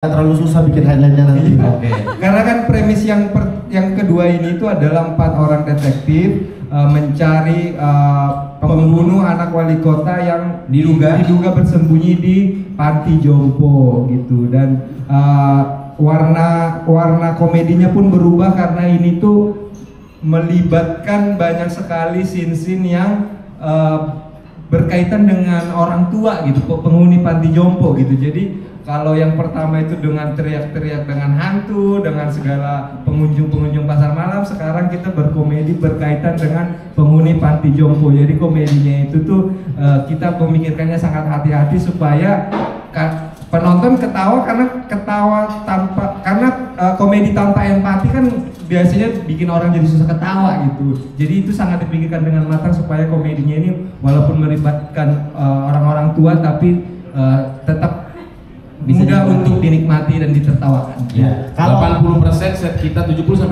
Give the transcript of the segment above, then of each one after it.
terlalu susah bikin headline-nya nanti. Oke. Karena kan premis yang kedua ini itu adalah 4 orang detektif mencari pembunuh anak wali kota yang diduga bersembunyi di panti jompo gitu, dan warna komedinya pun berubah karena ini tuh melibatkan banyak sekali scene-scene yang berkaitan dengan orang tua gitu, penghuni panti jompo gitu. Jadi kalau yang pertama itu dengan teriak-teriak dengan hantu, dengan segala pengunjung pasar malam, sekarang kita berkomedi berkaitan dengan penghuni panti jompo. Jadi komedinya itu tuh kita memikirkannya sangat hati-hati supaya penonton ketawa karena komedi tanpa empati kan biasanya bikin orang jadi susah ketawa gitu. Jadi itu sangat dipikirkan dengan matang supaya komedinya ini walaupun melibatkan orang-orang tua tapi tetap mudah untuk dinikmati dan ditertawakan. Ya. Kalau 80% set kita 70-80%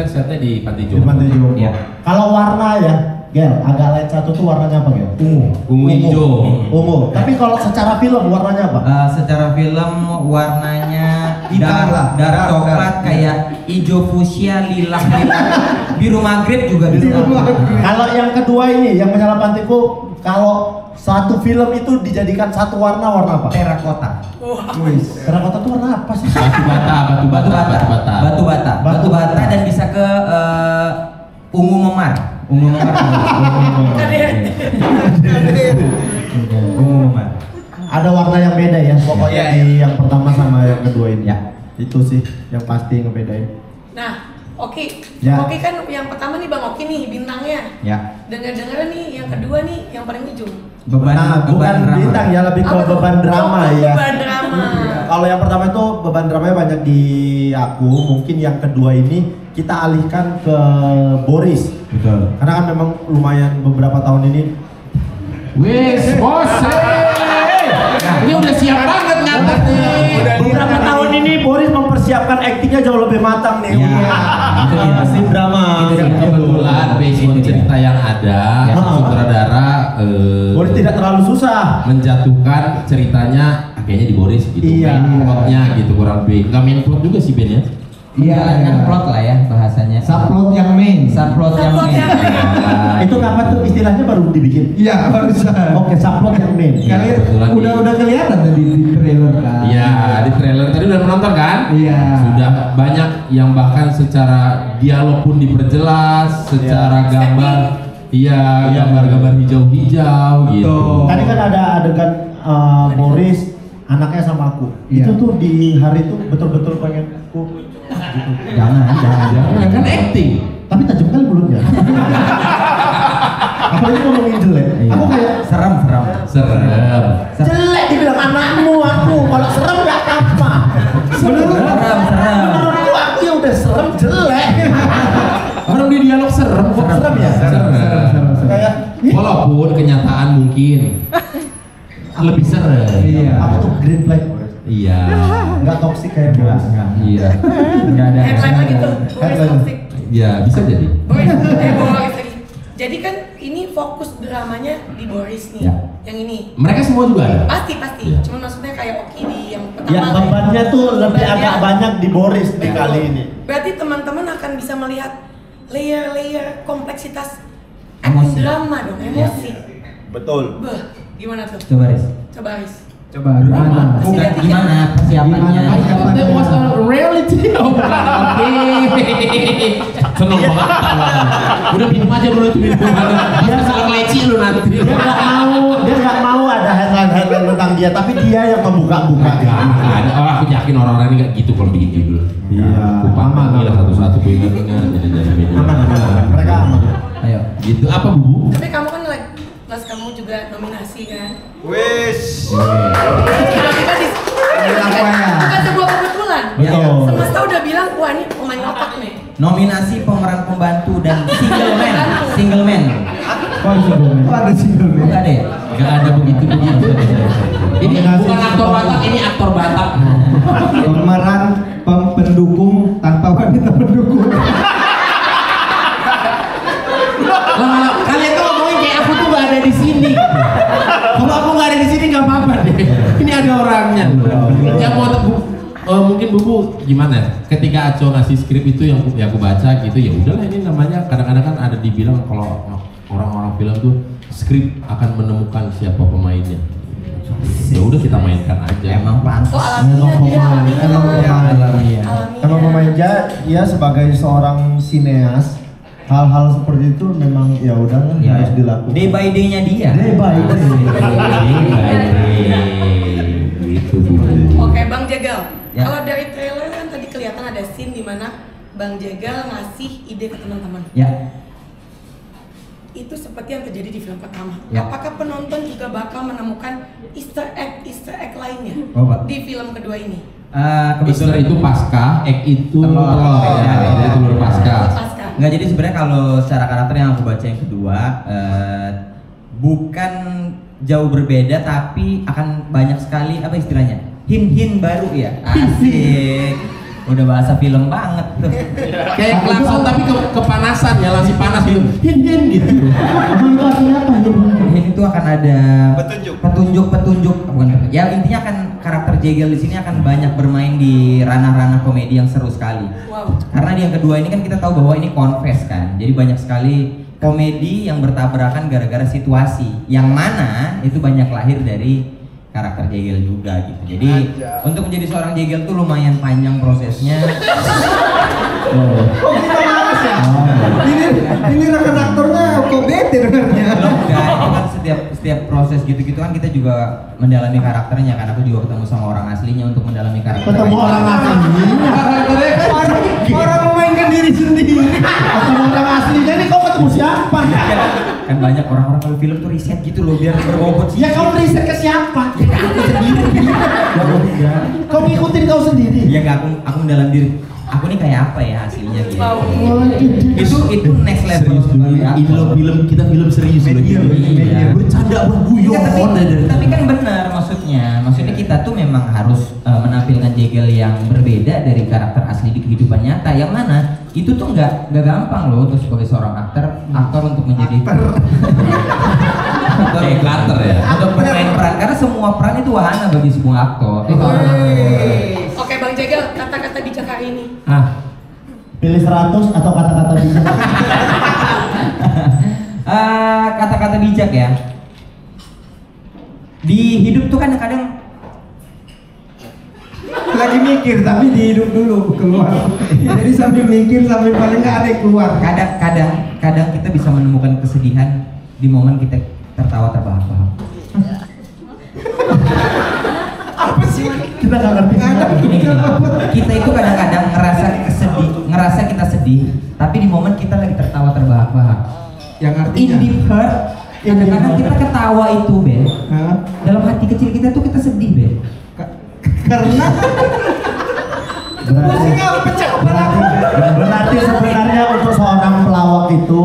setnya di panti jompo. Ya. Kalau warna ya, Gel, agak light satu tuh warnanya apa, Gel? Ungu hijau. Ungu. Tapi kalau secara film warnanya apa? Secara film warnanya Hitam lah. darah coklat kayak hijau fuchsia, lilah, biru maghrib juga bisa. Kalau yang kedua ini, yang menyala pantiku, kalau satu film itu dijadikan satu warna apa? Terakota. Terakota tuh warna apa sih? Batu bata. Dan bisa ke ungu memar. Ungu memar. Ada warna yang beda ya, pokoknya di yang pertama sama yang kedua ini. Ya. Itu sih yang pasti ngebedain. Nah, Oki, Ya. Oki kan yang pertama nih Bang Oki nih bintangnya. Ya. Dengar-dengar nih yang kedua nih yang paling ujung. Beban bukan drama. bintang ya, lebih ke Apa tuh? beban drama ya. Beban drama. Kalau yang pertama itu beban dramanya banyak di aku, mungkin yang kedua ini kita alihkan ke Boris. Betul. Karena kan memang lumayan beberapa tahun ini. Wes, bos. Ini udah siap banget nyatet nih. Beberapa tahun ini Boris mempersiapkan aktingnya jauh lebih matang nih. Iya. Itu dia. Pasti drama. Kebetulan based on cerita yang ada, Ya. sutradara Boris tidak terlalu susah. menjatuhkan ceritanya kayaknya di Boris gitu. Iya. Main plotnya gitu kurang lebih. Nggak main plot juga sih Ben ya. Menjalankan plot lah ya bahasanya. Subplot yang main. Subplot yang Subplot main. yang main. Itu kapan tuh istilahnya baru dibikin? Iya, barusan. Oke, subplot yang main. Iya, Kalian kebetulan udah kelihatan tadi di trailer kan? Iya, di trailer tadi udah menonton kan? Iya. Sudah banyak yang bahkan secara dialog pun diperjelas, secara gambar, iya, gambar-gambar hijau-hijau gitu. Tadi kan ada adegan Boris anaknya sama aku. Iya. Itu tuh di hari itu betul-betul pengen aku gitu. Jangan. Kan acting. Tapi tajam kali mulutnya. Apalagi ngomongin jelek. Iya. Aku kayak serem. Serem. jelek dibilang anakmu aku. Kalau serem gak apa-apa. Serem. Menurutku aku yang udah serem jelek. Orang di dialog serem kok. Serem ya? Serem. Kayak Walaupun kenyataan mungkin lebih serem. Iya. aku tuh green flag. Iya. Nggak toksik kayak Boris. Iya. Enggak ada. Headline lagi tuh. Boris Headline. toxic. Ya, bisa jadi. Boris lagi. Jadi kan ini fokus dramanya di Boris nih. Ya. Yang ini. Mereka semua juga ada. Pasti. Iya. Cuman maksudnya kayak Oki di yang pertama. Ya bebannya tuh lebih Bebannya. agak banyak di Boris di kali ini. Berarti teman-teman akan bisa melihat layer-layer kompleksitas Emosi. acting drama dong, emosi. Betul. Beh, gimana tuh? Coba Riz. Coba Aris. Coba gimana? Bukan gimana persiapannya. Gimana? That was a reality. Oke. Seneng banget. Udah minum aja dulu itu minum. Dia salah leci lu nanti. Dia nggak mau ada headline tentang dia, tapi dia yang membuka-buka. Oh, aku yakin orang-orang ini gak gitu kalau bikin judul. Iya. Aku panggil lah satu-satu gue ingat-ingat jadi media. Aman. Mereka aman. Ayo. Gitu apa Bu? Tapi kamu kan pas kamu juga nominasi kan? Wes. Tiba-tiba di Apa ya? bukan sebuah kebetulan. Betul. Semesta udah bilang, wah ini pemain otak nih. Nominasi pemeran pembantu dan single man. Oh, ada single man. Enggak deh. Gak ada begitu. Ini bukan aktor Batak, ini aktor Batak. Pemeran pendukung tanpa wanita pendukung. Lah, kalian tuh ngomongin kayak aku tuh gak ada di sini. Kalau aku gak ada di sini gak apa-apa deh. Ini ada orangnya. Yang mau mungkin Bubu gimana? Ketika Aco ngasih skrip itu yang aku baca gitu, ya udahlah ini namanya kadang-kadang kan ada dibilang kalau orang-orang film tuh skrip akan menemukan siapa pemainnya. Ya udah kita mainkan aja. Emang pantas. Oh, alamiah. Emang pemain ya sebagai seorang sineas, hal-hal seperti itu memang ya udah harus dilakukan. Day by day-nya dia. Day by day. Gitu. Oke, Bang Jegal. Ya. Kalau dari trailer kan tadi kelihatan ada scene di mana Bang Jegal ngasih ide ke teman-teman. Ya. Itu seperti yang terjadi di film pertama. Ya. Apakah penonton juga bakal menemukan Easter egg lainnya Oh, Pak. di film kedua ini? Easter itu pasca, egg itu Telur. jadi telur pasca. Pasca. Nggak, jadi sebenarnya kalau secara karakter yang aku baca yang kedua bukan jauh berbeda, tapi akan banyak sekali apa istilahnya, hin-hin baru ya. Asik. Udah bahasa film banget tuh. Kayak klakson tapi kepanasan, nyala si panas gitu. Hin gitu. Apa itu artinya apa? Hin itu akan ada petunjuk bukan, ya intinya akan karakter Jegel di sini akan banyak bermain di ranah-ranah komedi yang seru sekali. Wow. Karena di yang kedua ini kan kita tahu bahwa ini confess kan, jadi banyak sekali komedi yang bertabrakan gara-gara situasi, yang mana itu banyak lahir dari karakter Jegel juga gitu. Jadi untuk menjadi seorang Jegel tuh lumayan panjang prosesnya. Ini rekan aktornya kok bete dengarnya. Belum enggak, itu kan setiap proses gitu-gitu kan kita juga mendalami karakternya kan. Aku juga ketemu sama orang aslinya untuk mendalami karakter. Ketemu orang aslinya. Orang memainkan diri sendiri. Ketemu orang aslinya nih kau ketemu siapa? Kan banyak orang-orang kalau film tuh riset gitu loh biar berbobot sih. Ya kau riset ke siapa? Ya ke aku sendiri. Ya udah. Kau ngikutin kau sendiri. Ya enggak, aku mendalam diri. Aku nih kayak apa ya hasilnya gitu. Wow. Itu next level. Ini loh kita film serius loh. Iya. Bercanda berguyon. Tapi kan benar maksudnya kita tuh memang harus menampilkan Jegel yang berbeda dari karakter asli di kehidupan nyata, yang mana itu tuh nggak gampang loh untuk sebagai seorang aktor untuk menjadi Karakter ya. untuk bermain peran, karena semua peran itu wahana bagi sebuah aktor. Oke, Bang Jegal, kata-kata bijak hari ini. Pilih 100 atau kata-kata bijak? Kata-kata bijak ya. Di hidup tuh kan kadang Lagi mikir tapi dihidup dulu keluar. Jadi sambil mikir sambil paling nggak ada yang keluar. kadang kita bisa menemukan kesedihan di momen kita tertawa terbahak-bahak. Apa sih? Kita nggak ngerti. Gini. Kita itu kadang-kadang ngerasa kita sedih, tapi di momen kita lagi tertawa terbahak-bahak. Yang In artinya deep hurt, kadang-kadang kita ketawa itu, Ben. Hah? Dalam hati kecil kita tuh kita sedih, Ben. Karena Berarti sebenarnya untuk seorang pelawak itu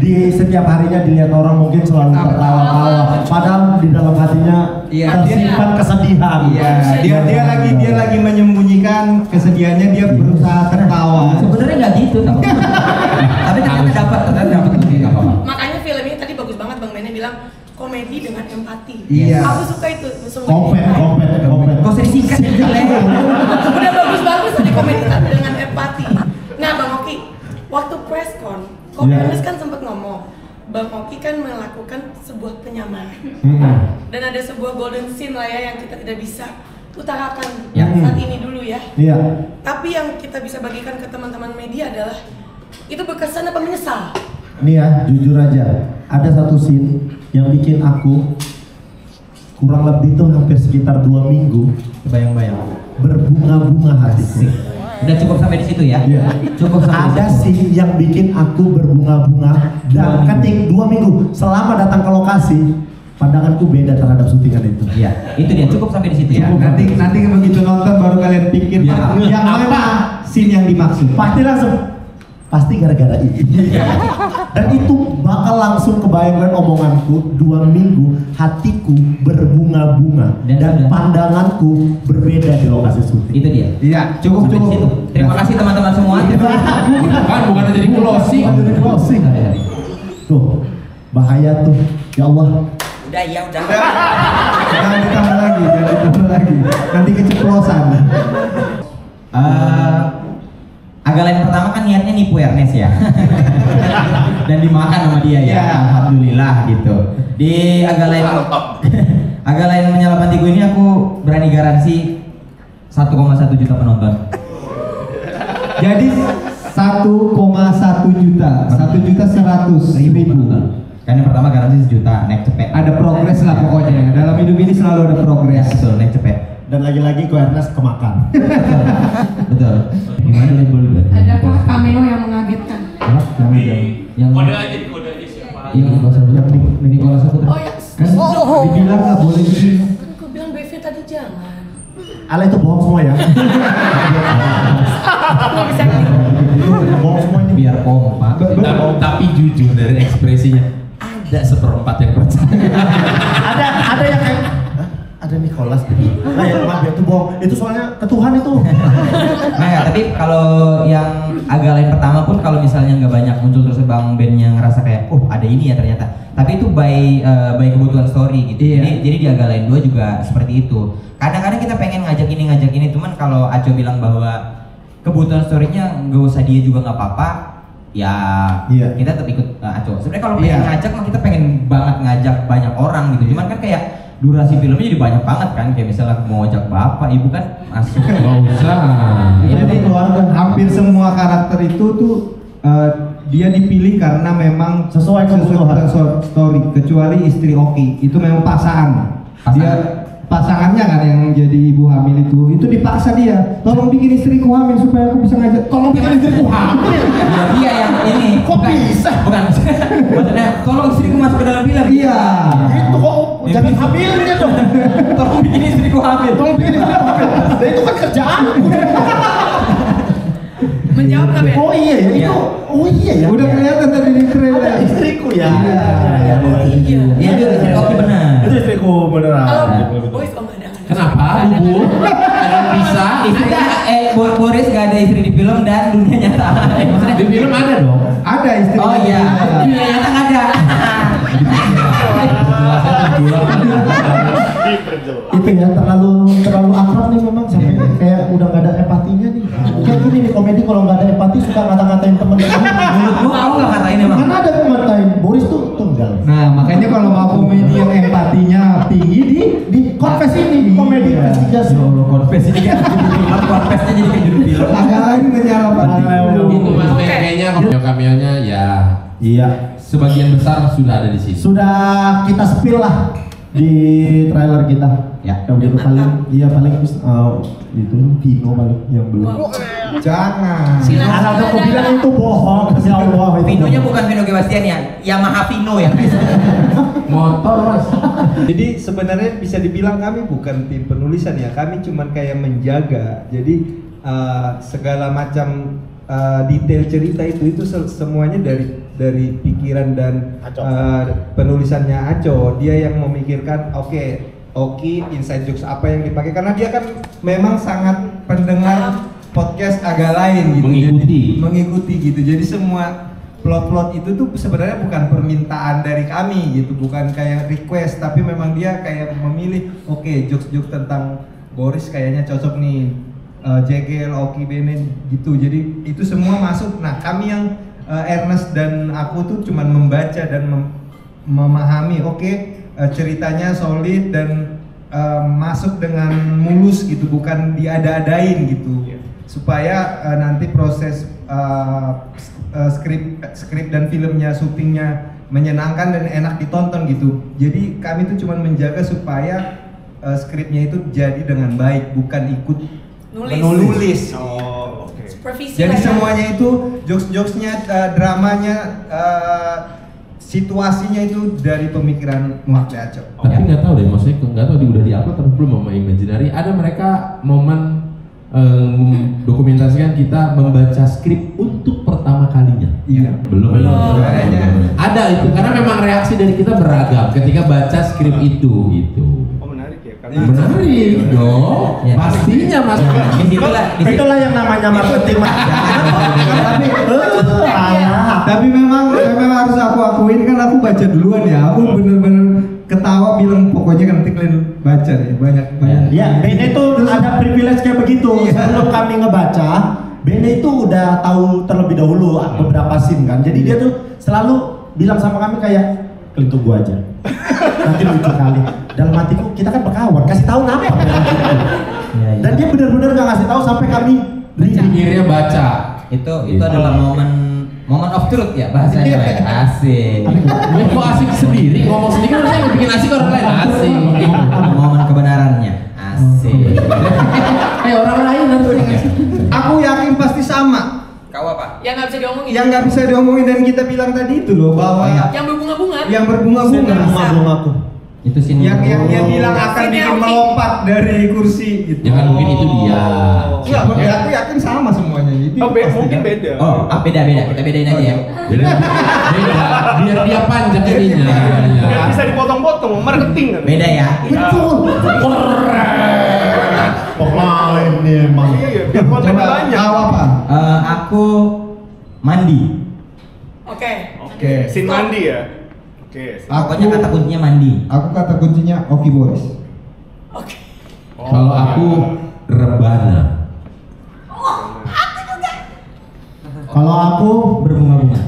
di setiap harinya dilihat orang mungkin selalu tertawa-tawa, padahal di dalam hatinya tersimpan kesedihan. Iya, dia lagi menyembunyikan kesedihannya, dia berusaha tertawa. Sebenarnya nggak gitu, tau. Tapi ternyata dapat nggak apa-apa. Makanya film ini tadi bagus banget Bang Bene bilang komedi dengan empati. Iya. Aku suka itu. Kompet. Gak usah disingkat jelek. Udah bagus-bagus tadi komedi dengan empati. Nah, Bang Oki, waktu press con, Ernest kan sempat ngomong, Bang Oki kan melakukan sebuah penyamaran. Dan ada sebuah golden scene lah ya yang kita tidak bisa utarakan saat ini dulu ya. Iya. Tapi yang kita bisa bagikan ke teman-teman media adalah itu berkesan apa menyesal? Nih ya, jujur aja, ada satu scene yang bikin aku kurang lebih tuh hampir sekitar 2 minggu Bayang-bayang. berbunga-bunga hatiku. Udah cukup sampai di situ ya? Iya. Cukup sampai Ada di situ. scene yang bikin aku berbunga-bunga dan ketik 2 minggu selama datang ke lokasi, pandanganku beda terhadap syutingan itu. Iya, itu dia, cukup sampai di situ ya. Nanti begitu nonton baru kalian pikir yang mana scene yang dimaksud. Pasti gara-gara ini. Dan itu bakal langsung kebayangkan omonganku 2 minggu, hatiku berbunga-bunga dan pandanganku berbeda di lokasi syuting. Itu dia. Iya, cukup. Sampai di situ. Terima kasih teman-teman semua. Kan bukan jadi closing. Tuh, bahaya tuh. Ya Allah. Udah. Jangan ditambah lagi. Nanti keceplosan. Agak lain pertama kan niatnya nipu Ernest ya. Dan dimakan sama dia ya. Alhamdulillah gitu. Di agak lain agak lain menyalapantiku ini aku berani garansi 1,1 juta penonton. Jadi 1,1 juta, 1.100.000. Kan yang pertama garansi 1 juta, naik cepet. Ada progres lah pokoknya. Dalam hidup ini selalu ada progres. Betul, naik cepet. Dan lagi-lagi kok Ernest kemakan. Betul. Gimana label? Ada cameo yang mengagetkan. Yang Kode aja siapa? ini Nicholas Saputra. Oh ya, Kan dibilang nggak boleh gitu. kan aku bilang BV tadi jangan. Ala itu bohong semua ya. Nggak bisa Bohong semua ini. Biar kompak. Tapi jujur dari ekspresinya ada seperempat yang percaya. Ada yang kayak "Hah? Ada Nicholas gitu. Nah, ya, maaf ya itu bohong. Itu soalnya ke Tuhan itu. Nah ya, tapi kalau yang agak lain pertama pun kalau misalnya nggak banyak muncul terus bang bandnya ngerasa kayak oh ada ini ya ternyata. Tapi itu by kebutuhan story gitu. Iya. Jadi di agak lain 2 juga seperti itu. Kadang-kadang kita pengen ngajak ini, cuman kalau Aco bilang bahwa kebutuhan story-nya nggak usah dia juga nggak apa-apa, ya Iya. kita tetap ikut Aco. Sebenarnya kalau pengen ngajak mah kita pengen banget ngajak banyak orang gitu. Cuman kan kayak durasi filmnya jadi banyak banget kan, kayak misalnya mau ajak bapak, ibu kan masuk. Gak usah. Jadi hampir semua karakter itu tuh dia dipilih karena memang Sesuai kebutuhan. story, kecuali istri Oki itu memang pasangan. Dia pasangannya kan yang jadi ibu hamil itu dipaksa dia, tolong bikin istriku hamil supaya aku bisa ngajak. Tolong bikin istriku hamil. Ya, dia yang ini. Kok bisa? Bukan. Maksudnya tolong istriku masuk ke dalam film. Iya. Itu kok jadi hamilnya dong. Tolong bikin istriku hamil. Tolong bikin istriku hamil. Nah, itu kan kerjaan. Menjawab nggak, Ben? Oh iya ya, itu. Oh iya ya. Udah kelihatan tadi di trailer. Ada istriku ya. Iya. Iya. Iya, dia istri Oki benar. Itu istriku beneran. Kalau boys kok nggak ada. Kenapa? Bu? Ada bisa? Istrinya Boris gak ada istri di film dan dunia nyata. Di film ada dong. Ada istri. Oh iya, dunia nyata nggak ada. Itu ya terlalu akrab nih memang sampai kayak udah gak ada empatinya nih. Kayak gini nih komedi kalau nggak ada empati suka ngata-ngatain temen kamu. Menurut gua kamu nggak ngatain emang. Kan ada yang ngatain Boris tuh tunggal. Nah, makanya kalau mau komedi yang empatinya tinggi Di confess ini komedi investigasi. Konfes ini kan konfesnya jadi kayak judul film. agak lain menyalapan. Itu mas kayaknya cameo-nya ya Iya. sebagian besar sudah ada di sini. Sudah kita spill lah di trailer kita. Ya. Yang itu paling itu Vino paling yang belum. Jangan. Anak aku bilang itu bohong, ya Allah. itu Vinonya bohong. bukan Vino Gebastian ya, Yamaha Vino ya. Motor mas. Jadi sebenarnya bisa dibilang kami bukan tim penulisan ya, kami cuman kayak menjaga. Jadi segala macam detail cerita itu semuanya dari pikiran dan penulisannya Aco. Dia yang memikirkan Oki inside jokes apa yang dipakai karena dia kan memang sangat pendengar podcast agak lain gitu. Mengikuti gitu. Jadi semua plot itu tuh sebenarnya bukan permintaan dari kami gitu, bukan kayak request, tapi memang dia kayak memilih jokes tentang Boris kayaknya cocok nih, Jegel, Oki, Benen gitu. Jadi itu semua masuk. Nah, kami yang Ernest dan aku tuh cuman membaca dan memahami ceritanya solid dan masuk dengan mulus gitu, bukan diada-adain gitu. Supaya nanti proses skrip dan filmnya, syutingnya menyenangkan dan enak ditonton gitu. Jadi kami tuh cuma menjaga supaya skripnya itu jadi dengan baik, bukan ikut menulis. Supervisi Jadi lah ya. semuanya itu jokes-jokesnya, dramanya, situasinya itu dari pemikiran Muhammad Aco. Tapi nggak tahu deh, maksudnya nggak tahu udah di-upload atau belum sama Imaginary. Ada mereka momen dokumentasikan kita membaca skrip untuk pertama kalinya. Iya. Belum. Kayaknya. Ada itu karena memang reaksi dari kita beragam ketika baca skrip itu gitu. Oh menarik ya, Menarik dong. Ya. Pastinya mas. Itulah yang namanya marketing. Tapi memang harus aku akuin kan aku baca duluan ya. Aku bener-bener ketawa bilang pokoknya nanti kalian baca deh banyak. Ya, Bene itu ada privilege kayak begitu. Sebelum kami ngebaca, Bene itu udah tahu terlebih dahulu beberapa scene kan. Jadi dia tuh selalu bilang sama kami kayak, "Kalian tunggu aja. Nanti lucu kali." Dalam hatiku kita kan berkawan, kasih tahu apa. Dan dia benar-benar nggak ngasih tahu sampai kami Akhirnya baca. Itu adalah momen of truth ya bahasanya. Asik. Kok asik sendiri, ngomong sendiri kan harusnya bikin asik orang lain. Asik. Momen kebenarannya. Asik. Orang lain harusnya ngasih. Aku yakin pasti sama. Kau apa? Yang nggak bisa diomongin. Yang nggak bisa diomongin dan kita bilang tadi itu loh bahwa Yang berbunga-bunga. yang berbunga-bunga. bunga-bungaku. Itu sih Yang dia bilang akan bikin melompat dari kursi gitu. Ya kan mungkin itu dia. Enggak, aku yakin sama semuanya. Itu Mungkin beda. Oh, beda. Kita bedain aja ya. Beda. Biar dia panjang ininya. Nggak bisa dipotong-potong, marketing kan. Beda ya. Betul. Keren. Pemain nih emang. Iya, biar kontennya banyak. Kau apa? Aku mandi. Oke. Sin mandi ya. Oke. Pokoknya kata kuncinya mandi. Aku kata kuncinya Oki Boris. Oke. Kalau aku rebana. Kalau aku Berbunga-bunga.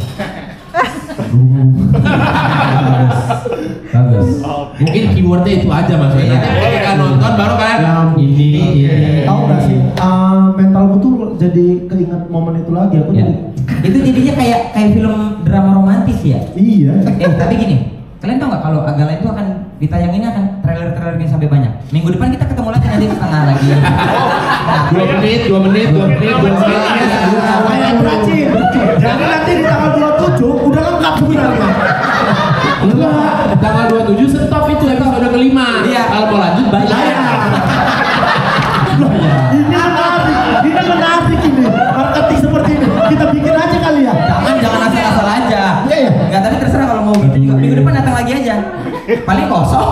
Bagus. Mungkin keywordnya itu aja maksudnya. Nanti ketika nonton baru kalian ini. tahu nggak sih, mentalku tuh jadi keinget momen itu lagi. Aku Ya. jadi Itu jadinya kayak film drama romantis ya. iya. Tapi gini, kalian tau nggak kalau Agala itu akan ditayanginnya akan trailer gini sampai banyak. Minggu depan kita ketemu lagi nanti setengah lagi. 2 menit. Kayak beracin. Jadi nanti di tanggal 27 udah lengkap sebenarnya. Enggak, tanggal 27 stop itu episode kelima. Iya. Kalau mau lanjut bayar. Ini menarik ini. Marketing seperti ini. Kita bikin aja kali ya. Jangan asal-asal aja. Iya, iya. Enggak, tapi terserah kalau mau gitu juga. Minggu depan datang lagi aja. Paling kosong.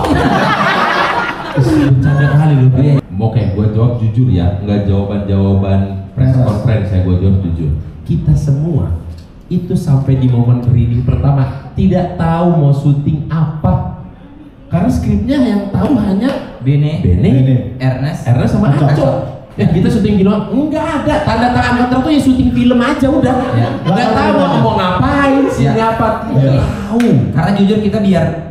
Bercanda kali lu. Oke, gue jawab jujur ya, nggak jawaban press conference ya, gue jawab jujur. Kita semua itu sampai di momen reading pertama tidak tahu mau syuting apa, karena skripnya yang tahu hanya Bene, Ernest sama Aco. Kita syuting gini, enggak ada tanda tangan kontrak tuh ya syuting film aja udah. Ya. Nggak tahu mau ngapain sih, apa tidak tahu. Karena jujur kita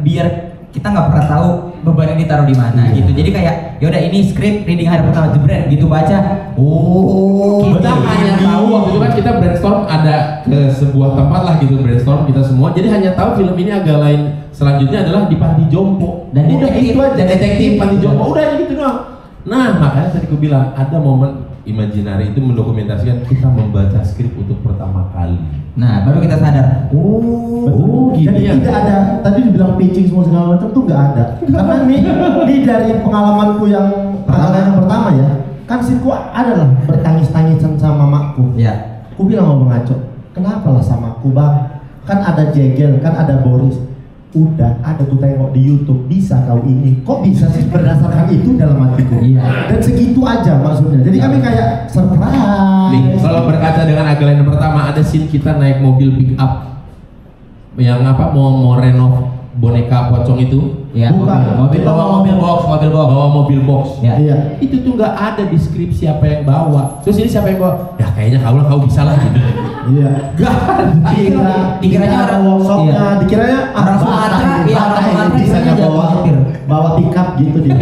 biar kita nggak pernah tahu beban yang ditaruh di mana gitu. Jadi kayak yaudah ini skrip reading hari pertama jebret gitu baca. Kita hanya tahu waktu itu kan kita brainstorm ada ke sebuah tempat lah gitu brainstorm kita semua. Jadi hanya tahu film ini agak lain selanjutnya adalah di Panti Jompo. Dan udah detektif. itu aja detektif Panti Jompo udah gitu doang. Nah makanya tadi aku bilang ada momen imajinari itu mendokumentasikan kita membaca skrip untuk pertama kali. Nah baru kita sadar. Gini Jadi ya. tidak ada, tadi dibilang pitching semua segala macam tuh nggak ada. Karena ini dari pengalamanku yang pertama ya, kan sinku adalah bertangis-tangisan sama makku. Ya. Aku bilang sama Bang Aco, kenapa lah sama aku bang? Kan ada Jegel, kan ada Boris. Udah, ada ku tengok di YouTube, bisa kau ini. Kok bisa sih berdasarkan itu dalam hatiku? Iya. Dan segitu aja maksudnya. Jadi kami kayak surprise. Nih, kalau berkaca dengan agenda pertama ada scene kita naik mobil pick up yang apa mau renov boneka pocong itu. Ya. Bukan. Bawa mobil box. Ya. Iya. Itu tuh nggak ada di skrip siapa yang bawa. Terus ini siapa yang bawa? Ya kayaknya kau bisa lah gitu. Iya. Gak ada. Dikiranya orang workshopnya, iya. dikiranya Orang Sumatera, iya, orang Sumatera bisa dikiranya bawa jago bawa pickup gitu dia.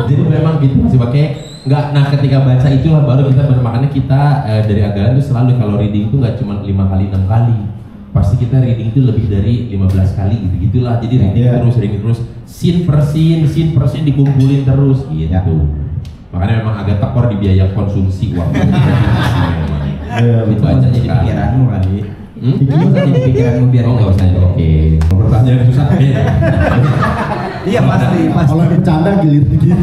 Jadi memang gitu masih pakai nggak. Nah ketika baca itulah baru kita makanya kita dari Agalan itu selalu kalau reading itu nggak cuma 5 kali 6 kali. Pasti kita reading itu lebih dari 15 kali gitu gitulah. Jadi reading terus scene per scene dikumpulin terus gitu. Makanya memang agak tekor di biaya konsumsi waktu. Itu aja jadi sekali. pikiranmu kali. Itu Jadi pikiranmu biar nggak usah. Oke. Pertanyaan susah. Iya pasti. Kalau bercanda gilir gitu.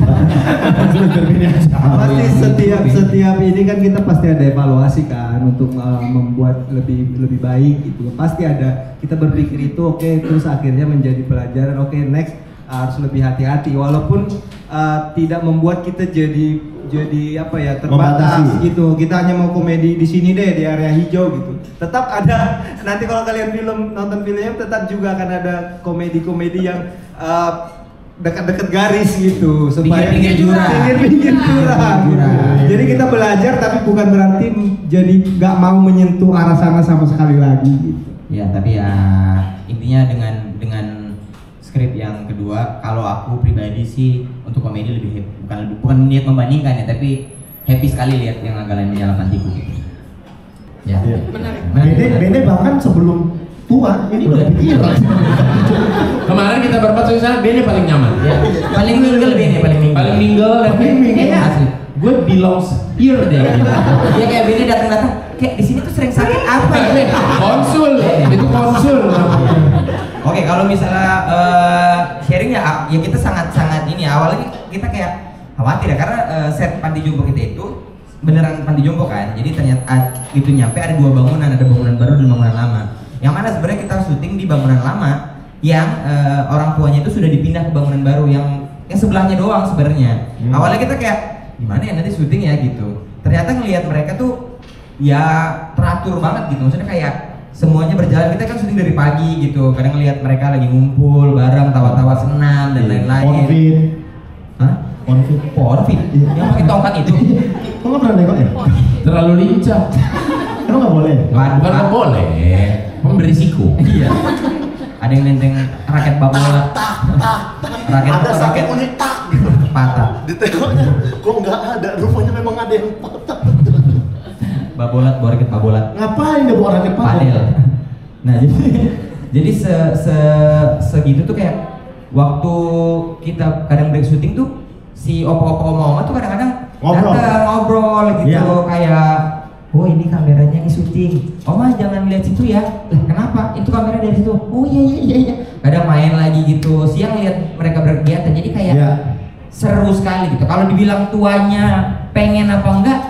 Pasti setiap ini kan kita pasti ada evaluasi kan untuk membuat lebih baik gitu. Pasti ada kita berpikir itu oke, terus akhirnya menjadi pelajaran oke, next harus lebih hati-hati walaupun tidak membuat kita jadi apa ya terbatas Membatasi. gitu. Kita hanya mau komedi di sini deh di area hijau gitu. Tetap ada nanti kalau kalian nonton filmnya tetap juga akan ada komedi-komedi yang dekat-dekat garis gitu supaya Pinggir-pinggir jurang. pinggir-pinggir jurang gitu. Jadi kita belajar tapi bukan berarti jadi nggak mau menyentuh arah sana sama sekali lagi gitu. Ya, tapi ya intinya dengan skrip yang kedua, kalau aku pribadi sih untuk komedi lebih happy. Bukan niat membandingkan ya, tapi happy sekali lihat yang agak lain menyalakan tiku gitu. Ya. Menarik. Bene bahkan sebelum tua ini udah pikiran. Kemarin kita berempat sana Bene paling nyaman. Ya. Paling mingle Bene, paling mingle. Kayaknya asli. Gue belongs here deh. Gitu. Ya kayak Bene datang kayak di sini tuh sering sakit apa ya? Konsul, itu konsul. Oke, kalau misalnya sharing ya kita sangat ini awalnya kita kayak khawatir ya karena set panti jompo kita itu beneran panti jompo kan. Jadi ternyata itu nyampe ada dua bangunan, ada bangunan baru dan bangunan lama. Yang mana sebenarnya kita syuting di bangunan lama yang orang tuanya itu sudah dipindah ke bangunan baru yang sebelahnya doang sebenarnya. Awalnya kita kayak gimana ya nanti syuting ya gitu. Ternyata ngelihat mereka tuh ya teratur banget gitu. Maksudnya kayak semuanya berjalan. Kita kan syuting dari pagi gitu. Kadang ngelihat mereka lagi ngumpul bareng, tawa-tawa senam dan lain-lain. Konfit. Hah? Porfit? Yang pakai tongkat itu? Kok nggak pernah nengok ya? Terlalu lincah. Emang nggak boleh? Bukan nggak boleh, berisiko. Iya. Ada yang nenteng raket babola. Ada unit tak gitu. Patah. Ditengoknya kok nggak ada, rupanya memang ada yang patah. Babolat, raket babolat. Ngapain dia bawa raket Padel. Nah, jadi segitu tuh kayak waktu kita kadang break syuting tuh si opa-opa tuh kadang-kadang datang ngobrol gitu kayak oh ini kameranya ini syuting. Oma jangan lihat situ ya. Lah kenapa? Itu kamera dari situ. Oh iya. Kadang main lagi gitu. Siang lihat mereka berkegiatan. Jadi kayak seru sekali gitu. Kalau dibilang tuanya pengen apa enggak?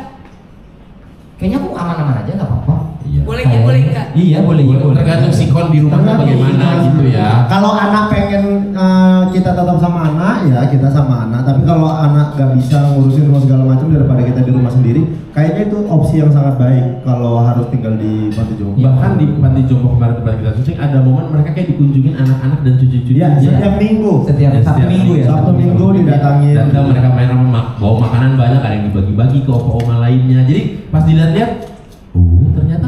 Kayaknya aku aman-aman aja nggak apa-apa. Boleh ya, boleh enggak? Iya boleh. Tergantung sikon di rumahnya bagaimana gitu ya. Kalau anak pengen kita tetap sama anak ya kita sama anak. Tapi kalau anak nggak bisa ngurusin rumah segala macam daripada kita di rumah sendiri, kayaknya itu opsi yang sangat baik kalau harus tinggal di panti jompo. Bahkan di panti jompo kemarin tempat kita syuting ada momen mereka kayak dikunjungin anak-anak dan cucu-cucu. Ya setiap minggu. Setiap Sabtu minggu ya. Sabtu minggu didatangin. Dan mereka main sama bawa makanan banyak, ada yang dibagi-bagi ke opa-oma lainnya. Jadi pas dilihat-lihat ternyata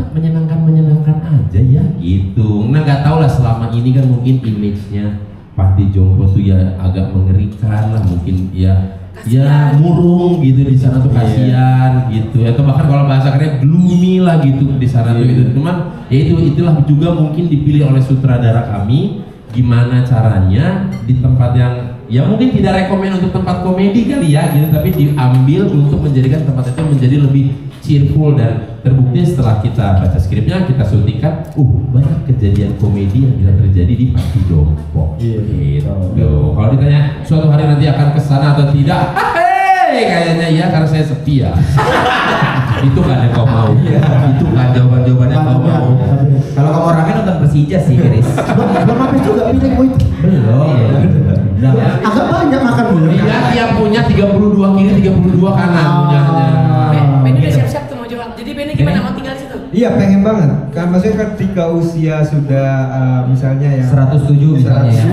menyenangkan aja ya gitu. Nah nggak tahu lah selama ini kan mungkin image-nya panti jompo tuh ya agak mengerikan lah mungkin ya murung gitu di sana tuh kasihan gitu atau bahkan kalau bahasa kerennya gloomy lah gitu di sana tuh gitu. Cuman ya itulah juga mungkin dipilih oleh sutradara kami gimana caranya di tempat yang ya mungkin tidak rekomen untuk tempat komedi kali ya gitu, tapi diambil untuk menjadikan tempat itu menjadi lebih cheerful dan terbukti setelah kita baca skripnya kita syutingkan banyak kejadian komedi yang bisa terjadi di panti jompo gitu. Kalau ditanya suatu hari nanti akan kesana atau tidak, kayaknya ya karena saya setia. Itu kan yang kau mau, itu kan jawaban-jawabannya kau mau. Kalau kamu rame nonton Persija sih, Chris. Belum habis juga pilih itu. Belum. Agak banyak makan belum. Iya, tiap punya 32 kiri 32 kanan punyanya. Beni udah siap-siap tuh mau jawab. Jadi Beni gimana mau tinggal di situ? Iya pengen banget. Kan maksudnya ketika usia sudah misalnya ya 107 misalnya ya.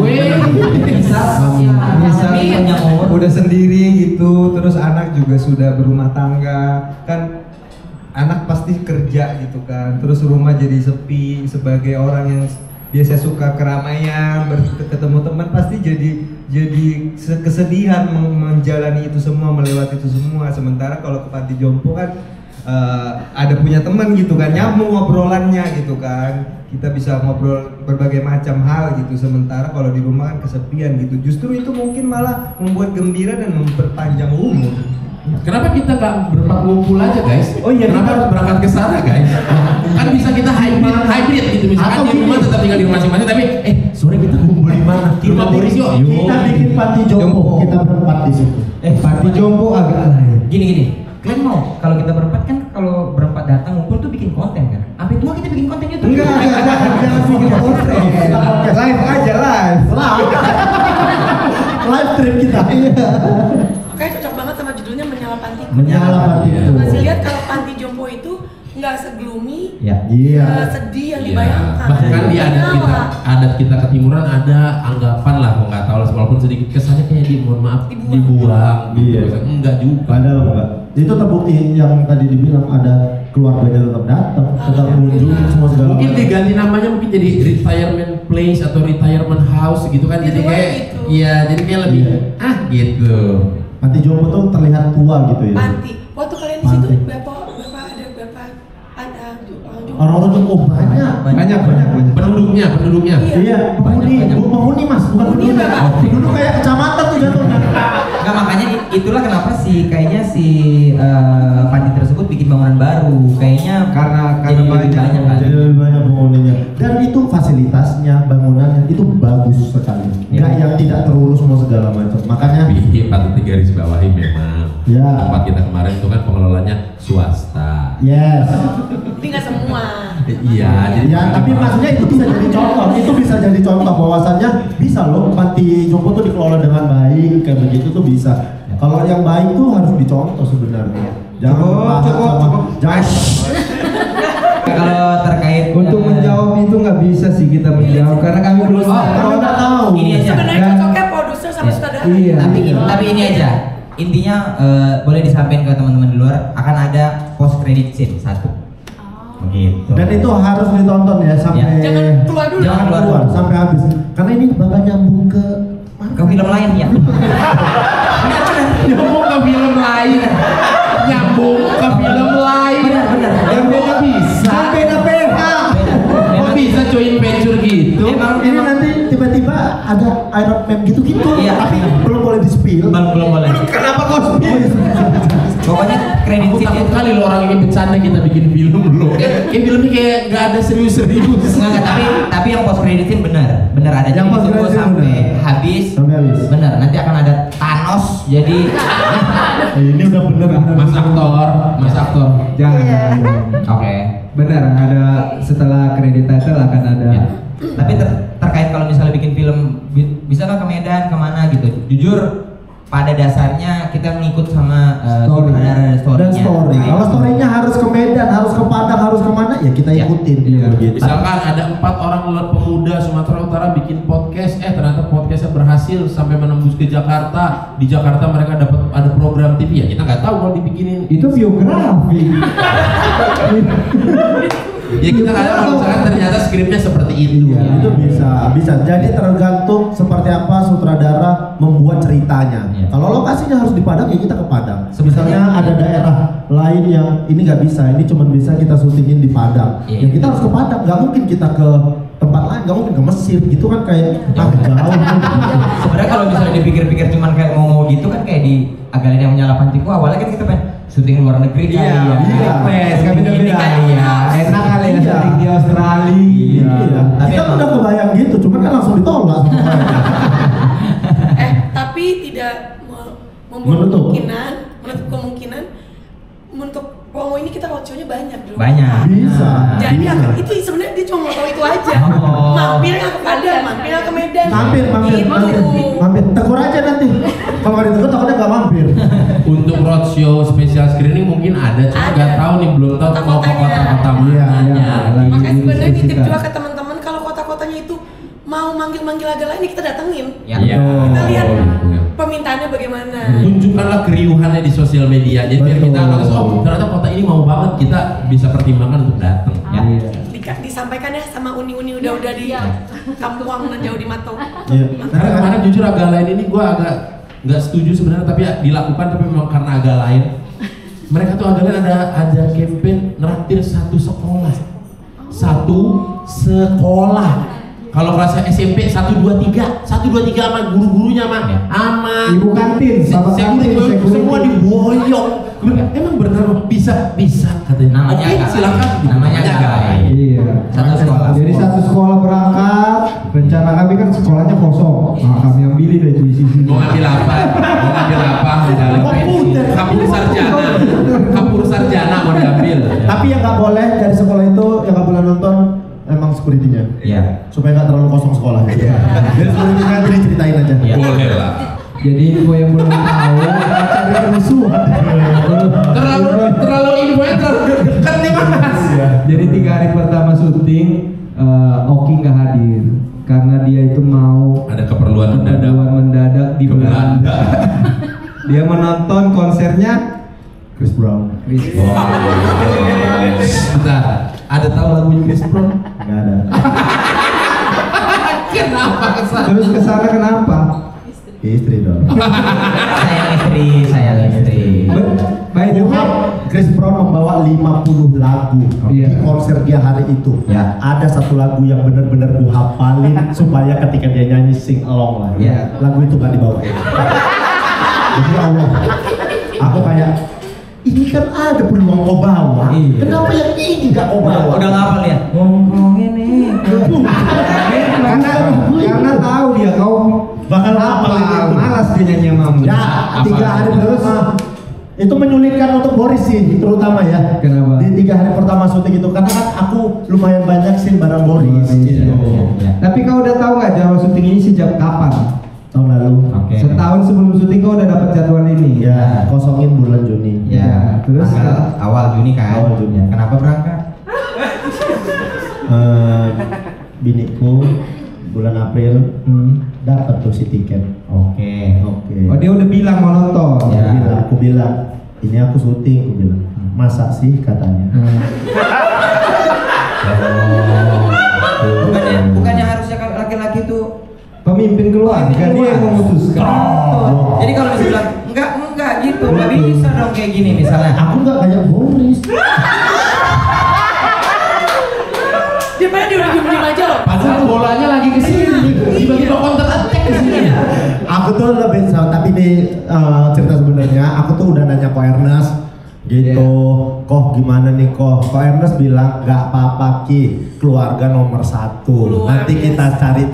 Misalnya udah sendiri gitu, terus anak juga sudah berumah tangga, kan anak pasti kerja gitu kan, terus rumah jadi sepi. Sebagai orang yang biasa suka keramaian, ketemu teman, pasti jadi kesedihan menjalani itu semua, melewati itu semua. Sementara kalau ke panti jompo kan ada punya teman gitu kan, nyambung obrolannya gitu kan, kita bisa ngobrol berbagai macam hal gitu. Sementara kalau di rumah kan kesepian gitu, justru itu mungkin malah membuat gembira dan memperpanjang umur. Kenapa kita nggak berempat ngumpul aja guys? Oh iya, kenapa harus berangkat ke sana guys? Kan bisa kita hybrid gitu, misalkan di rumah tetap tinggal di rumah masing-masing, tapi sore kita ngumpul di mana? Di rumah Boris yuk. Kita bikin panti jompo, kita berempat di situ. Panti jompo agak lain. Gini. Kalian mau kalau kita berempat kan kalau berempat datang ngumpul tuh bikin konten kan? Apa itu kita bikin konten YouTube? Enggak, jangan bikin konten. Live aja, live. Live trip kita. Makanya cocok banget sama judulnya Menyala Panti. Menyala Panti. Masih lihat kalau panti jompo itu nggak segloomy, Ya. sedih yang Iya. dibayangkan. Bahkan di adat kita ketimuran ada anggapan lah, kok nggak tahu lah, walaupun sedikit kesannya kayak mohon maaf dibuang. Iya. Enggak juga. Padahal enggak. Itu terbukti yang tadi dibilang ada keluarganya tetap datang, tetap mengunjungi semua segala Mungkin macam. diganti namanya mungkin jadi retirement place atau retirement house gitu kan, jadi Gitu kayak gitu. iya jadi kayak lebih gitu. Panti jompo tuh terlihat tua gitu ya. Panti. Waktu kalian di situ Panti. berapa Orang-orang tuh banyak. Banyak. Penduduknya. Iya, penghuni mas, bukan Penghuni penduduk. berapa? Penduduk kayak kecamatan tuh jatuhnya. Enggak, makanya itulah kenapa kayaknya si panti tersebut bikin bangunan baru. Kayaknya Karena jadi lebih banyak. banyak kan. Jadi lebih banyak penghuninya. Dan itu fasilitasnya, bangunannya itu bagus sekali. Enggak yang tidak terurus semua segala macam. Makanya Tapi patut digaris bawahi memang Ya. tempat kita kemarin itu kan pengelolanya swasta. yes. Jadi nggak semua. Iya, jadi Ya, tapi maksudnya itu bisa jadi contoh. Itu bisa jadi contoh bahwasannya bisa loh panti jompo tuh dikelola dengan baik kayak begitu tuh bisa. Kalau yang baik tuh harus dicontoh sebenarnya. Jangan membahas sama jangan. Kalau terkait Untuk menjawab itu nggak bisa sih kita menjawab karena kami belum Kalau nggak tahu. Ini aja. Sebenarnya cocoknya produser sama sutradara. Iya. Tapi ini aja. Intinya boleh disampaikan ke teman-teman di luar akan ada post credit scene 1. Begitu. Dan itu harus ditonton ya sampai Jangan keluar dulu. Jangan keluar. sampai habis. Karena ini bakal nyambung ke Ke film lain ya. nyambung ke film lain. Nyambung ke film lain. Benar. Yang beda bisa. beda PH. Kok bisa join venture gitu? Ini nanti tiba-tiba ada Iron Man gitu-gitu. Iya. Tapi belum boleh di-spill. belum boleh. Kenapa kok spill? Pokoknya kredit Aku scene takut itu kali lo orang ini bercanda kita bikin film lo. Kayak filmnya kayak nggak ada serius-serius. Enggak, tapi yang post credit scene benar ada. Yang Jadi post tunggu credit scene sampai benar. habis. Sampai habis. Benar, nanti akan ada Thanos. Jadi Ini udah bener. Mas aktor. Jangan. oke. Benar, ada setelah kredit title akan ada. Ya. Tapi terkait kalau misalnya bikin film bisa nggak ke Medan kemana gitu. Jujur pada dasarnya kita mengikut sama Story. sutradara story-nya. Dan story. Nah, Kalau itu. story-nya harus ke Medan, harus ke Padang, harus kemana ya kita Ya. ikutin. Iya. Begitu. Misalkan ada 4 orang pemuda Sumatera Utara bikin podcast, ternyata podcastnya berhasil sampai menembus ke Jakarta. Di Jakarta mereka dapat ada program TV ya. Kita nggak tahu kalau dibikinin. Itu biografi. Ya kita nggak tahu kalau misalkan ternyata skripnya seperti itu. Iya, itu bisa. Jadi tergantung seperti apa sutradara membuat ceritanya. Iya. Kalau lokasinya harus di Padang ya kita ke Padang. Sebenarnya- Misalnya ada daerah lain yang ini nggak bisa, ini cuma bisa kita syutingin di Padang. Iya. Ya kita harus ke Padang. Nggak mungkin kita ke tempat lain, nggak mungkin ke Mesir. Gitu kan kayak jauh. Sebenarnya kalau misalnya dipikir-pikir cuman kayak mau gitu kan kayak di Agalin yang menyala pantiku awalnya kan kita pengen syuting luar negeri kali Iya, ya. request kami udah Ini bilang. kali ya. Enak kali ya Iya. syuting di Australia. Iya. Tapi Kita emang- udah kebayang gitu, cuman kan langsung ditolak. Tapi tidak Menutup. menutup kemungkinan untuk promo ini kita roadshow-nya banyak dulu. Banyak. Bisa. Jadi Bisa. itu sebenarnya dia cuma mau tahu itu aja. Oh. Mampir nggak ke Padang, mampir nggak ke Medan. Mampir. Gitu. Tegur aja nanti. Kalau nggak ditegur takutnya nggak mampir. Untuk roadshow special screening mungkin ada, cuma Ada. nggak tahu nih, belum tahu mau ke Kota-kotanya. kota-kota Iya, mananya. iya. Makanya sebenarnya nitip Diskusikan. juga ke teman-teman kalau kota-kotanya itu mau manggil-manggil Agala ini kita datengin. Ya. Iya. Kita lihat Iya. permintaannya bagaimana. Tunjukkanlah keriuhannya di sosial media, jadi biar kita Betul. notice, oh ternyata kota ini mau banget, kita bisa pertimbangkan untuk datang. Ya. Iya. Disampaikan ya sama uni-uni udah di Kampuang dan jauh di Mato. Iya. Karena kemarin jujur agak lain ini gue agak nggak setuju sebenarnya, tapi ya dilakukan, tapi memang karena agak lain. Mereka tuh agak lain ada campaign neraktir satu sekolah. Kalau kelasnya SMP 1 2 3 sama guru-gurunya mah, Ya. sama Ibu kantin, sama kantin, security. semua diboyong. Gue bilang, emang benar bisa katanya. Namanya Oke, agak silakan. lain. Namanya agak lain. Iya. Satu sekolah. Jadi satu sekolah berangkat, rencana kami kan sekolahnya kosong. Nah, kami ambilin deh tuh isi Mau ngambil apa? Komputer. Kapur sarjana mau diambil. Tapi yang nggak boleh dari sekolah itu yang nggak boleh nonton emang security-nya. Iya. Supaya nggak terlalu kosong sekolahnya. Jadi security-nya nanti diceritain aja. Iya. Boleh lah. Jadi info yang belum tahu, cari kerusuhan. Terlalu infonya terlalu dekat nih mah. Jadi 3 hari pertama syuting Oki nggak hadir karena dia itu mau Ada keperluan mendadak di Belanda. Belanda. Dia menonton konsernya Chris Brown. Bentar, ada tahu lagunya Chris Brown? Nggak ada. Kenapa kesana? Terus kesana kenapa? Istri dong. sayang istri. By the way, Chris Brown membawa 50 lagu Iya. di konser dia hari itu. Ya. Ada satu lagu yang benar-benar ku hafalin supaya ketika dia nyanyi sing along lah. Iya. Lagu itu gak dibawa. Jadi Allah, aku kayak ini kan ada peluang kau bawa. Iya. Kenapa yang ini gak kau bawa? Udah ngapal ya? Ngomong ini. karena tahu dia kau Bakal hafal itu. malas dia nyanyi sama kamu. Ya, 3 hari pertama itu menyulitkan untuk Boris sih, terutama ya. Kenapa? Di 3 hari pertama syuting itu, karena kan aku lumayan banyak scene bareng Boris. Gitu. Tapi kau udah tahu nggak jadwal syuting ini sejak kapan? Tahun lalu. Oke. Setahun sebelum syuting kau udah dapat jadwal ini. Ya, kosongin bulan Juni. Ya, terus Tanggal awal Juni kan? Awal Juni. Kenapa berangkat? Biniku bulan April dapat tuh si tiket. Oke. Oke. Oh dia udah bilang mau nonton. Ya. Aku bilang, ini aku syuting, aku bilang. Masa sih katanya. Bukannya harusnya kalau laki-laki itu Pemimpin keluarga dia yang memutuskan. Jadi kalau bisa bilang enggak gitu, nggak bisa dong kayak gini misalnya. Aku nggak kayak Boris. Daripada dia udah diem aja loh. Padahal bolanya lagi ke sini. Tiba-tiba counter attack ke sini. Aku tuh lebih tapi di cerita sebenarnya aku tuh udah nanya Ko Ernest gitu. Kok gimana nih Ko Ernest bilang nggak apa-apa Ki, keluarga nomor 1. Nanti kita cari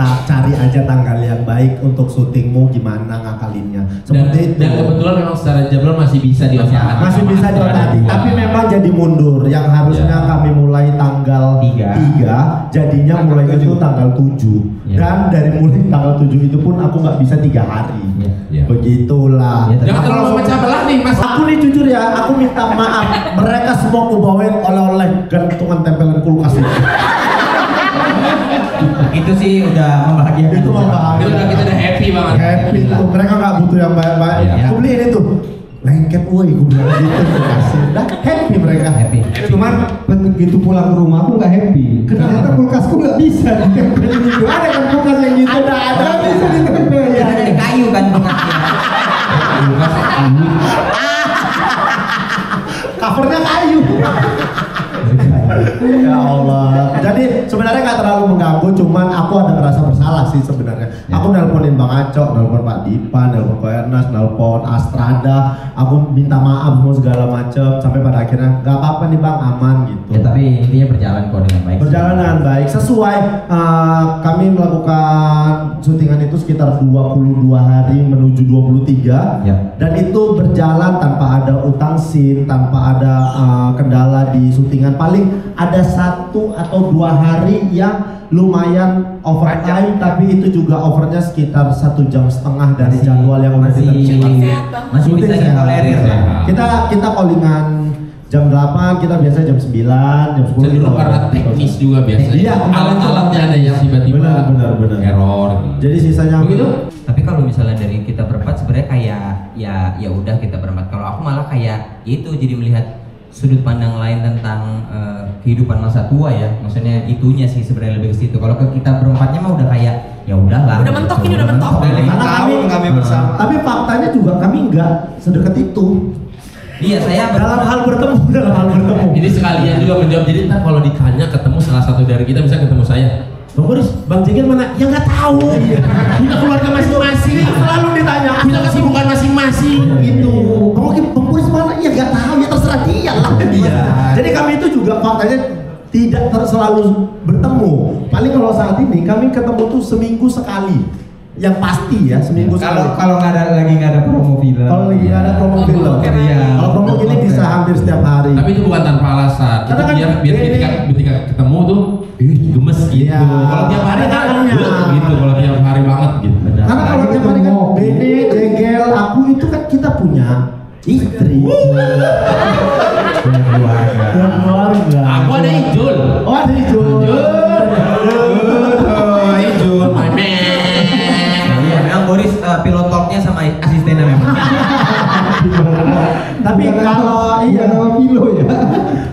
aja tanggal yang baik untuk syutingmu, gimana ngakalinnya. Seperti itu. Dan kebetulan memang secara jadwal masih bisa diotak. Masih bisa diotak-atik, tapi memang jadi mundur. Yang harusnya kami mulai tanggal 3, jadinya mulai itu tanggal 7. Dan dari mulai tanggal 7 itu pun aku nggak bisa 3 hari. Begitulah. Jangan terlalu memecah belah nih Mas. Aku nih jujur ya, aku minta maaf. Mereka semua aku bawain oleh-oleh gantungan tempelan kulkas itu. Itu sih udah membahagiakan. Itu membahagiakan. Kita udah happy banget. Happy tuh. Mereka nggak butuh yang banyak-banyak. Iya. Aku beliin itu. Lengket woi, aku bilang gitu. Kasih. Dah happy mereka. Happy. Cuman begitu pulang ke rumah aku nggak happy. Ternyata kulkasku nggak bisa ditempelin itu. Ada kan kulkas yang gitu? Ada. Nggak bisa ditempelin. Karena dari kayu kan bekasnya. Covernya kayu. Ya Allah. Jadi sebenarnya nggak terlalu mengganggu, cuman aku ada ngerasa bersalah sih sebenarnya. Aku nelponin Bang Acok, nelpon Pak Dipa, nelpon Ko Ernest, nelpon Astrada. Aku minta maaf semua segala macem, sampai pada akhirnya nggak apa-apa nih Bang, aman gitu. Ya tapi intinya berjalan kok dengan baik. Berjalan dengan baik sesuai kami melakukan syutingan itu sekitar 22 hari menuju 23 Ya. dan itu berjalan tanpa ada utang scene, tanpa ada kendala di syutingan. Paling ada 1 atau 2 hari yang lumayan overtime, tapi itu juga overnya sekitar 1,5 jam dari jadwal yang udah ditentukan. Masih bisa ditolerir lah. Kita callingan jam 8, kita biasa jam 9, jam 10. Cenderung karena teknis juga biasanya. Iya, alat-alatnya ada yang tiba-tiba benar. error. Jadi sisanya Begitu? Tapi kalau misalnya dari kita berempat sebenarnya kayak ya udah kita berempat. Kalau aku malah kayak itu jadi melihat sudut pandang lain tentang kehidupan masa tua ya. Maksudnya itunya sih sebenarnya lebih ke situ. Kalau ke kita berempatnya mah udah kayak ya udahlah. Udah mentok ini, udah mentok. karena kami bersama. tapi faktanya juga kami nggak sedekat itu. Iya, saya Dalam hal bertemu. Ini sekalian juga menjawab. Jadi ntar kalau ditanya ketemu salah satu dari kita, bisa ketemu saya. Bang Boris, Bang Jengkel mana? Ya nggak tahu. Punya keluarga masing-masing. Selalu ditanya. Punya kesibukan masing-masing. Gitu. Bang Boris mana? Ya nggak tahu, ya terserah dia lah. Iya. Jadi kami itu juga faktanya tidak selalu bertemu. Paling kalau saat ini kami ketemu tuh seminggu sekali. Yang pasti ya, seminggu sekali. Kalau nggak ada promo film. Kalau lagi nggak ada promo film. Iya. Kalau promo ini bisa hampir setiap hari. Tapi itu bukan tanpa alasan. Itu Karena kan biar ini- ketika ketemu tuh gemes gitu. Iya. Kalau tiap hari kan Makanya. gitu. Kalau tiap hari banget gitu. Karena kalau tiap hari kan Bene, Jengkel, aku itu kan kita punya istri, dan keluarga, keluarga. Aku ada Ijul. Oh ada Ijul. Ijul, my man. Iya, memang Boris pilot talknya sama asistennya memang. Tapi kalau iya nama Pilo ya.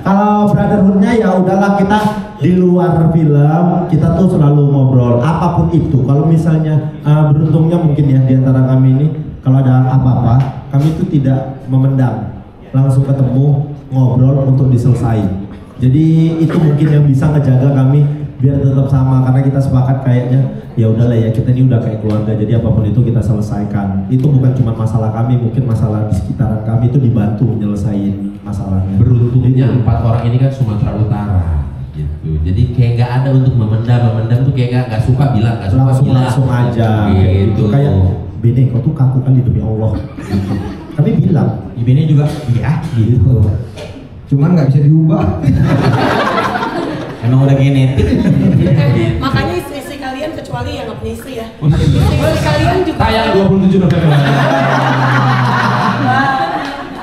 kalau brotherhoodnya ya udahlah, kita di luar film kita tuh selalu ngobrol apapun itu. Kalau misalnya beruntungnya mungkin ya di antara kami ini kalau ada apa-apa kami itu tidak memendam, langsung ketemu ngobrol untuk diselesaikan. Jadi itu mungkin yang bisa ngejaga kami biar tetap sama, karena kita sepakat kayaknya ya udahlah ya, kita ini udah kayak keluarga, jadi apapun itu kita selesaikan. Itu bukan cuma masalah kami, mungkin masalah di sekitaran kami itu dibantu menyelesaikan masalahnya. Beruntungnya 4 orang ini kan Sumatera Utara gitu, jadi kayak nggak ada untuk memendam tuh kayak nggak suka bilang, nggak suka bilang langsung aja gitu. Kayak Bene kau tuh kaku kali demi Allah gitu. Tapi bilang Ibene juga iya gitu. Cuman nggak bisa diubah. Emang udah genetik. Makanya istri kalian, kecuali yang nggak punya istri ya, istri kalian juga Tayang 27 November.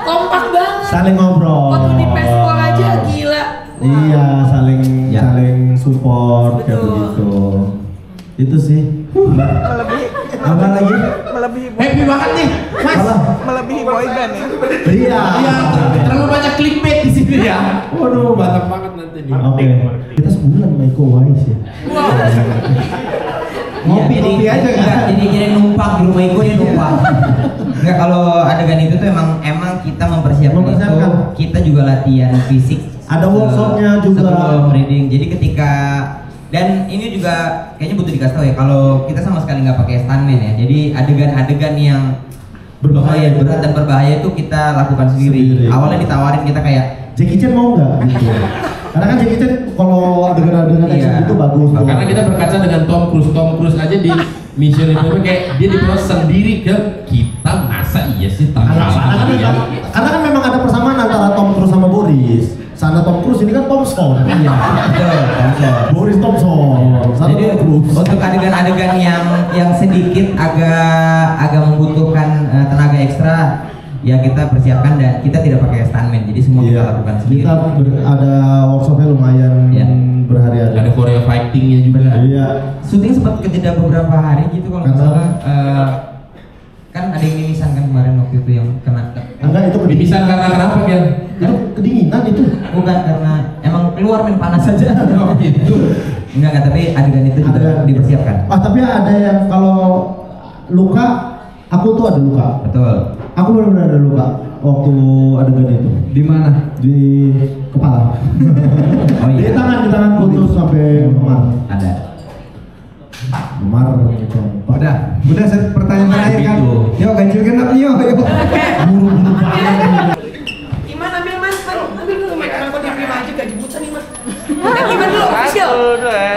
kompak banget. saling ngobrol. Waktu di Peskor aja gila. Iya, saling Ya. saling support kayak Betul. begitu. Itu sih. Apa lagi? Melebihi Happy banget nih, Mas. Apa? melebihi boyband ya. Iya. Iya, terlalu banyak clickbait di sini ya. Waduh, mantap banget nanti nih. Oke. Kita sebulan sama Iko Uwais ya. Ngopi aja kan. Jadi numpang di rumah Iko, dia numpang. Enggak, kalau adegan itu tuh emang kita mempersiapkan itu, kita juga latihan fisik. Ada workshopnya juga. Sebelum reading. Jadi ketika dan ini juga kayaknya butuh dikasih tahu ya, kalau kita sama sekali nggak pakai stuntman ya. Jadi adegan-adegan yang berbahaya, berat dan berbahaya itu kita lakukan sendiri. Awalnya ditawarin kita kayak Jackie Chan mau nggak? Gitu. Karena kan Jackie Chan kalau adegan-adegan Iya. action itu bagus. tuh. Karena kita berkaca dengan Tom Cruise aja di Mission Impossible kayak dia diproses sendiri ke kita, masa iya sih tak Karena kan memang ada persamaan antara Tom Cruise sama Boris. Sana Tom Cruise, ini kan Thompson. Iya. betul. Boris Thompson. Sana Jadi Tom Cruise. untuk adegan-adegan yang sedikit agak membutuhkan tenaga ekstra, ya kita persiapkan dan kita tidak pakai stuntman. Jadi semua kita lakukan sendiri. Kita ada workshopnya lumayan Iya. berhari-hari. ada choreo fightingnya juga. Iya. Syuting sempat kejeda beberapa hari gitu kalau nggak Karena- salah. Kan ada yang mimisan kan kemarin waktu itu yang kena. Enggak, itu Bisa karena kenapa Kian? Itu kedinginan itu. Bukan, karena emang keluar main panas saja. Oh gitu. Enggak, tapi adegan itu juga Ada- dipersiapkan. Tapi ada yang kalau luka, aku tuh ada luka. Betul. Aku benar-benar ada luka waktu adegan itu. Di mana? Di kepala. Oh Di iya. tangan putus sampai memar. Ada. Memar gitu. Udah pertanyaan terakhir kan. Gitu. Yuk ganjil genap nih yuk. Buru-buru banget. Iman ambil mas, ambil dulu mas. Kenapa dia prima aja gak dibuta nih mas? Iman dulu, official.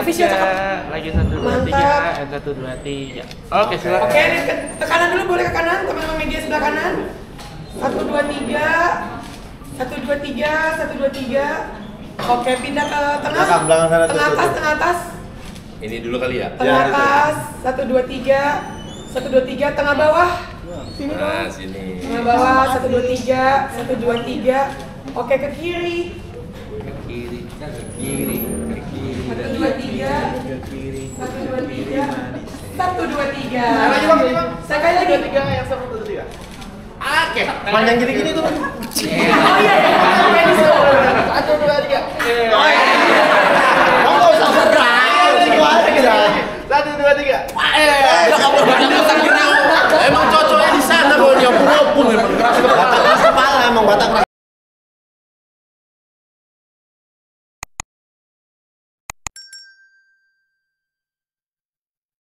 Official cakep. Lagi 1 2 3, 1 2 3. Oke, silakan. Oke, ini ke kanan dulu, boleh ke kanan, teman-teman media sebelah kanan. 1 2 3. 1 2 3, 1 2 3. Oke, pindah ke tengah. Belakang sana, Tengah atas, tengah atas. Ini dulu kali ya. Tengah atas. 1 2 3. 1 2 3, tengah bawah. Sini dong. Nah, sini. Tengah bawah, 1 2 3. 1 2 3. Oke, ke kiri. Ke kiri, ke kiri, ke kiri. 1 2 3. 1 2 3. 1 2 3. Sekali lagi. 3 yang 1 2 3. Oke. Panjang gini-gini tuh. Oh iya, iya. 1 2